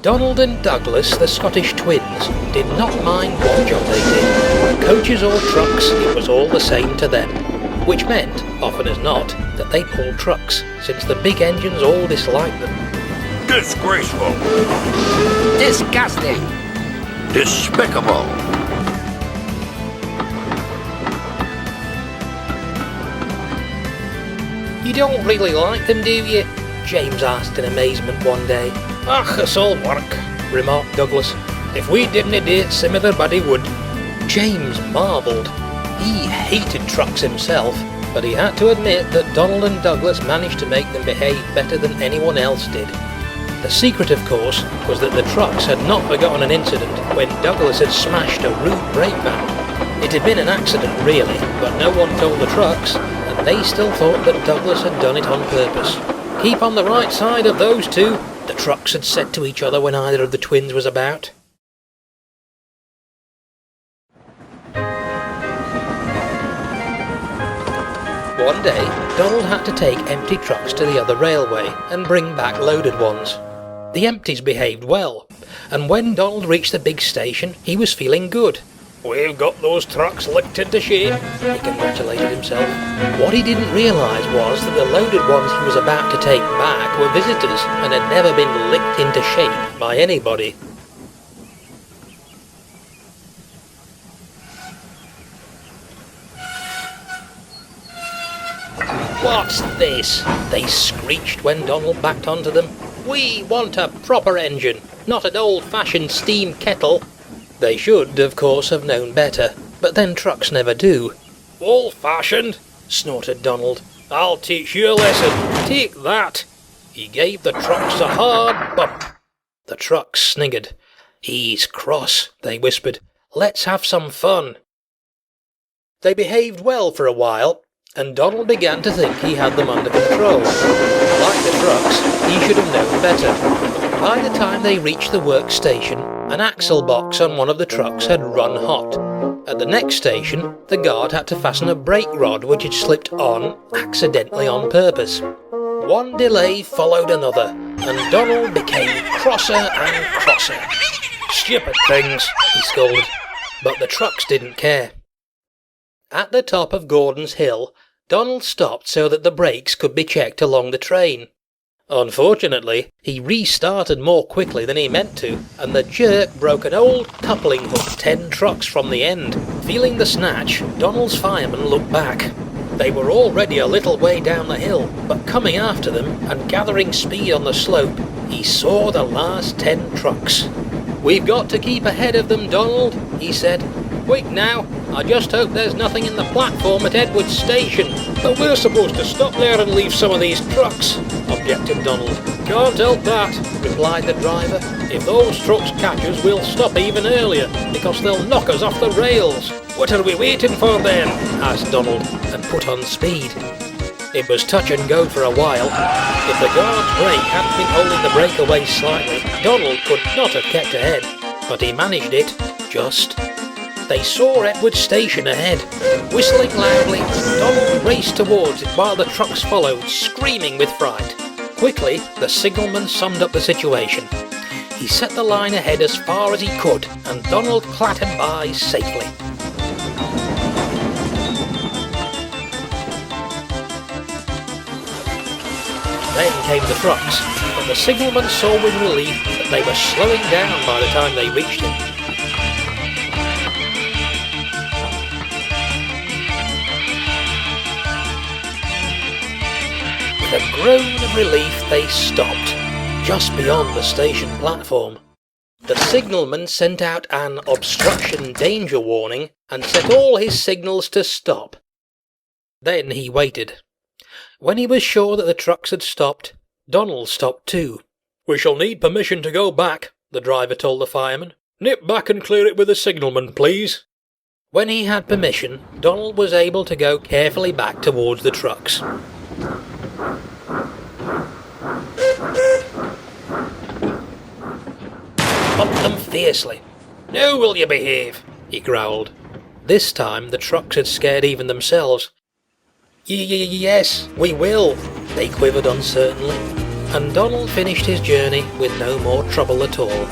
Donald and Douglas, the Scottish twins, did not mind what job they did. Coaches or trucks, it was all the same to them. Which meant, often as not, that they pulled trucks, since the big engines all disliked them. Disgraceful. Disgusting. Despicable. You don't really like them, do you? James asked in amazement one day. Ach, it's all work, remarked Douglas. If we didn't do it, some other body would. James marvelled. He hated trucks himself, but he had to admit that Donald and Douglas managed to make them behave better than anyone else did. The secret, of course, was that the trucks had not forgotten an incident when Douglas had smashed a rude brake van. It had been an accident, really, but no one told the trucks, and they still thought that Douglas had done it on purpose. Keep on the right side of those two, the trucks had said to each other when either of the twins was about. One day, Donald had to take empty trucks to the other railway and bring back loaded ones. The empties behaved well, and when Donald reached the big station, he was feeling good. We've got those trucks licked into shape, he congratulated himself. What he didn't realise was that the loaded ones he was about to take back were visitors and had never been licked into shape by anybody. What's this? They screeched when Donald backed onto them. We want a proper engine, not an old-fashioned steam kettle. They should, of course, have known better, but then trucks never do. Old-fashioned, snorted Donald. I'll teach you a lesson. Take that. He gave the trucks a hard bump. The trucks sniggered. He's cross, they whispered. Let's have some fun. They behaved well for a while, and Donald began to think he had them under control. Like the trucks, he should have known better. By the time they reached the workstation, an axle box on one of the trucks had run hot. At the next station, the guard had to fasten a brake rod which had slipped on, accidentally on purpose. One delay followed another, and Donald became crosser and crosser. Stupid things, he scolded, but the trucks didn't care. At the top of Gordon's Hill, Donald stopped so that the brakes could be checked along the train. Unfortunately, he restarted more quickly than he meant to, and the jerk broke an old coupling hook 10 trucks from the end. Feeling the snatch, Donald's fireman looked back. They were already a little way down the hill, but coming after them and gathering speed on the slope, he saw the last 10 trucks. "We've got to keep ahead of them, Donald," he said. "Wait now, I just hope there's nothing in the platform at Edward's station." "But we're supposed to stop there and leave some of these trucks," objected Donald. "Can't help that," replied the driver. "If those trucks catch us, we'll stop even earlier, because they'll knock us off the rails." "What are we waiting for then?" asked Donald, and put on speed. It was touch and go for a while. If the guard's brake hadn't been holding the breakaways slightly, Donald could not have kept ahead, but he managed it, just. They saw Edward's station ahead. Whistling loudly, Donald raced towards it while the trucks followed, screaming with fright. Quickly, the signalman summed up the situation. He set the line ahead as far as he could, and Donald clattered by safely. Then came the trucks, but the signalman saw with relief that they were slowing down by the time they reached him. With a groan of relief, they stopped, just beyond the station platform. The signalman sent out an obstruction danger warning and set all his signals to stop. Then he waited. When he was sure that the trucks had stopped, Donald stopped too. "We shall need permission to go back," the driver told the fireman. "Nip back and clear it with the signalman, please." When he had permission, Donald was able to go carefully back towards the trucks. Bumped them fiercely. "Now will you behave?" he growled. This time the trucks had scared even themselves. Yes, we will," they quivered uncertainly, and Donald finished his journey with no more trouble at all.